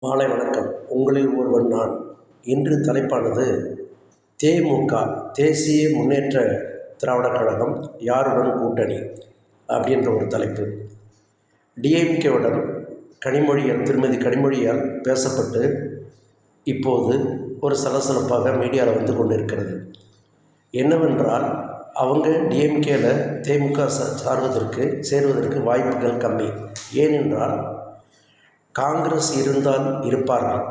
மாலை வணக்கம். உங்களில் ஒருவன் நான். இன்று தலைப்பானது தேமுக, தேசிய முன்னேற்ற திராவிடக் கழகம் யாருடன் கூட்டணி அப்படின்ற ஒரு தலைப்பு. டிஎம்கேவுடன் திருமதி கனிமொழியால் பேசப்பட்டு இப்போது ஒரு சலசலப்பாக மீடியாவில் வந்து கொண்டிருக்கிறது. என்னவென்றால், அவங்க டிஎம்கேல தேமுக சேருவதற்கு வாய்ப்புகள் கம்மி. ஏனென்றால், காங்கிரஸ் இருந்தால் இருப்பார்கள்.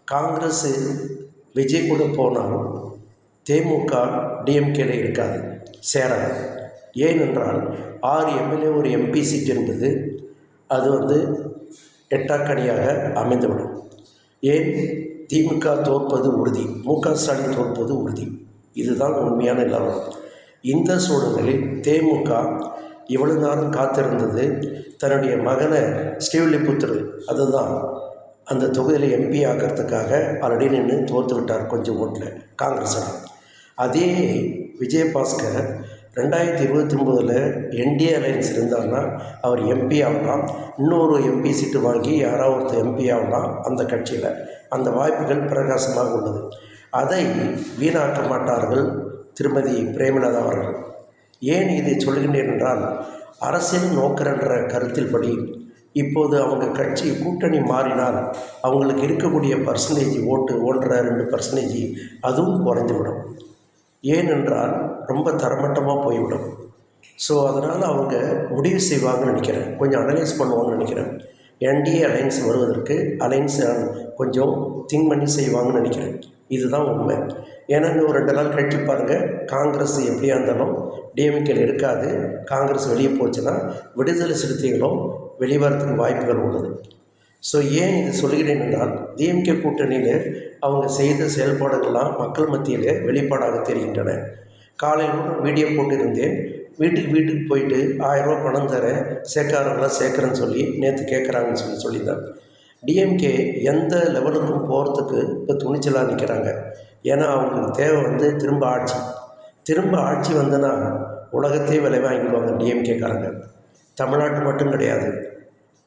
காங்கிரஸ் விஜய் கூட போனாலும் தேமுக டிஎம்கேல இருக்காது, சேராது. ஏனென்றால் 6 எம்எல்ஏ ஒரு எம்பி சீட் என்பது அது எட்டாக்கணியாக அமைந்துவிடும். ஏன், திமுக தோற்பது உறுதி, மு.க.ஸ்டாலின் தோற்பது உறுதி. இதுதான் உண்மையான நிலவரம். இந்த சூழலில் தேமுக இவ்வளவு நேரம் காத்திருந்தது தன்னுடைய மகனை ஸ்ரீவில்லிபுத்தூர், அதுதான் அந்த தொகுதியில் எம்பி ஆக்கிறதுக்காக ஆல்ரெடி நின்று தோற்று விட்டார் கொஞ்சம் ஓட்டில் காங்கிரஸில். அதே விஜயபாஸ்கர் 2029 என்டிஏ அலையன்ஸ் இருந்தார்னா அவர் எம்பி ஆகலாம், இன்னொரு எம்பி சீட்டு வாங்கி யாராவது ஒருத்தர் எம்பி ஆகலாம் அந்த கட்சியில். அந்த வாய்ப்புகள் பிரகாசமாக உள்ளது. அதை வீணாக்க மாட்டார்கள் திருமதி பிரேமலதா அவர்கள். ஏன் இதை சொல்கின்றேன் என்றால், அரசியல் நோக்கரென்ற கருத்தில்படி இப்போது அவங்க கட்சி கூட்டணி மாறினால் அவங்களுக்கு இருக்கக்கூடிய பர்சன்டேஜ் ஓட்டு 1.5-2% அதுவும் குறைந்துவிடும். ஏனென்றால் ரொம்ப தரமட்டமாக போய்விடும். ஸோ அதனால் அவங்க முடிவு செய்வாங்கன்னு நினைக்கிறேன், கொஞ்சம் அனலைஸ் பண்ணுவாங்கன்னு நினைக்கிறேன். என்டிஏ அலையன்ஸ் வருவதற்கு கொஞ்சம் திங்க் பண்ணி செய்வாங்கன்னு நினைக்கிறேன். இதுதான் உண்மை. ஏன்னா இன்னும் 2 நாள் கழிச்சு பாருங்கள், காங்கிரஸ் எப்படியா இருந்தாலும் டிஎம்கேல இருக்காது. காங்கிரஸ் வெளியே போச்சுன்னா விடுதலை சிறுத்தைகளும் வெளிவரத்துக்கு வாய்ப்புகள் உள்ளது. ஸோ ஏன் இது சொல்கிறேன் என்றால், டிஎம்கே கூட்டணியில் அவங்க செய்த செயல்பாடுகள்லாம் மக்கள் மத்தியில் வெளிப்பாடாக தெரிகின்றன. காலையில் வீடியோ போட்டிருந்தேன். வீட்டுக்கு போயிட்டு 1000 ரூபா பணம் தரேன், சேர்க்காரங்களாம் சேர்க்குறேன்னு சொல்லி நேற்று கேட்குறாங்கன்னு சொல்லியிருந்தேன். டிஎம்கே எந்த லெவலுக்கும் போகிறதுக்கு இப்போ துணிச்சலாக நிற்கிறாங்க. ஏன்னா அவங்களுக்கு தேவை திரும்ப ஆட்சி வந்தனா உலகத்தையே விலை வாங்கிடுவாங்க டிஎம்கேக்காரங்க. தமிழ்நாட்டு மட்டும் கிடையாது,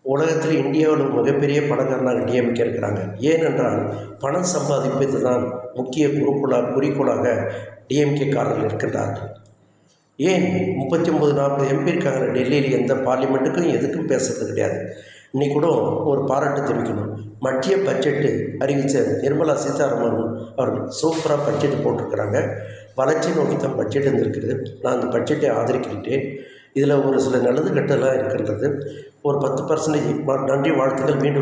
உலகத்தில் இந்தியாவில் மிகப்பெரிய பணக்காரனாக டிஎம்கே இருக்கிறாங்க. ஏனென்றால் பணம் சம்பாதிப்பது தான் முக்கிய குறிக்கோளாக டிஎம்கேக்காரர்கள் இருக்கின்றார்கள். ஏன் 39-40 எம்பி இருக்காங்க டெல்லியில், எந்த பார்லிமெண்ட்டுக்கும் எதுக்கும் பேசுறது கிடையாது. இன்றைக்கி கூட ஒரு பாராட்டு தெரிவிக்கணும். மத்திய பட்ஜெட்டு அறிவித்த நிர்மலா சீதாராமன் அவர்கள் சூப்பராக பட்ஜெட்டு போட்டிருக்கிறாங்க. வளர்ச்சி நோக்கி தான் பட்ஜெட் இருந்திருக்கிறது. நான் அந்த பட்ஜெட்டை ஆதரிக்கின்றேன். இதில் ஒரு சில நல்லது கெட்டலாம் இருக்கின்றது. ஒரு 10% நன்றி வாழ்த்துக்கள். மீண்டும்